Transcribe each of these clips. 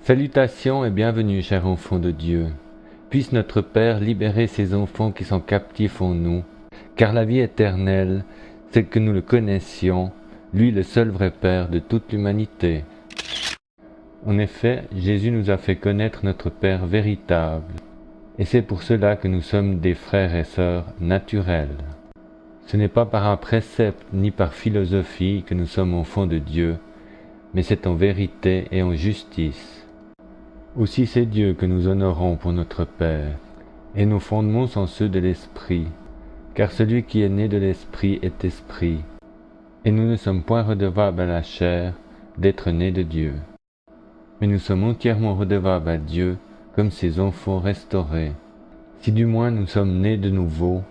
Salutations et bienvenue, chers enfants de Dieu. Puisse notre Père libérer ces enfants qui sont captifs en nous, car la vie éternelle, c'est que nous le connaissions, lui le seul vrai Père de toute l'humanité. En effet, Jésus nous a fait connaître notre Père véritable, et c'est pour cela que nous sommes des frères et sœurs naturels. Ce n'est pas par un précepte ni par philosophie que nous sommes enfants de Dieu, mais c'est en vérité et en justice. Aussi c'est Dieu que nous honorons pour notre Père, et nos fondements sont ceux de l'Esprit, car celui qui est né de l'Esprit est Esprit, et nous ne sommes point redevables à la chair d'être nés de Dieu. Mais nous sommes entièrement redevables à Dieu comme ses enfants restaurés, si du moins nous sommes nés de nouveau,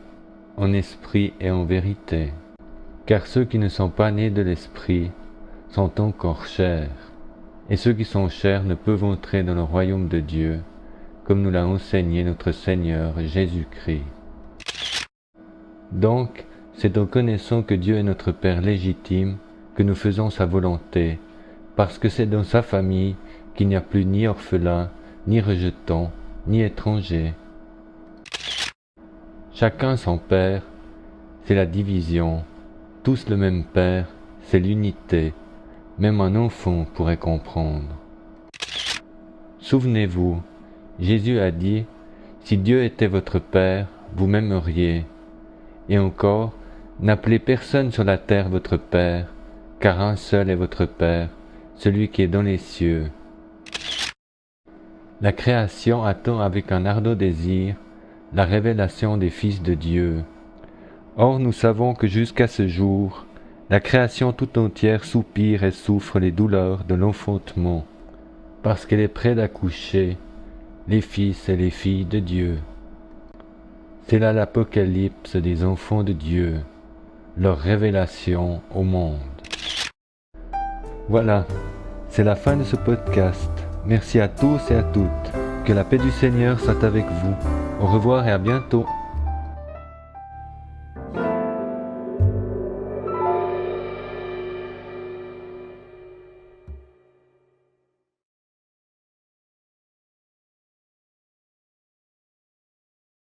en esprit et en vérité. Car ceux qui ne sont pas nés de l'Esprit sont encore chairs, et ceux qui sont chairs ne peuvent entrer dans le royaume de Dieu, comme nous l'a enseigné notre Seigneur Jésus-Christ. Donc, c'est en connaissant que Dieu est notre Père légitime que nous faisons sa volonté, parce que c'est dans sa famille qu'il n'y a plus ni orphelin, ni rejeton, ni étranger. Chacun son Père, c'est la division, tous le même Père, c'est l'unité. Même un enfant pourrait comprendre. Souvenez-vous, Jésus a dit, « Si Dieu était votre Père, vous m'aimeriez. » Et encore, « N'appelez personne sur la terre votre Père, car un seul est votre Père, celui qui est dans les cieux. » La création attend avec un ardent désir la révélation des fils de Dieu. Or nous savons que jusqu'à ce jour, la création tout entière soupire et souffre les douleurs de l'enfantement, parce qu'elle est près d'accoucher les fils et les filles de Dieu. C'est là l'apocalypse des enfants de Dieu, leur révélation au monde. Voilà, c'est la fin de ce podcast. Merci à tous et à toutes. Que la paix du Seigneur soit avec vous. Au revoir et à bientôt.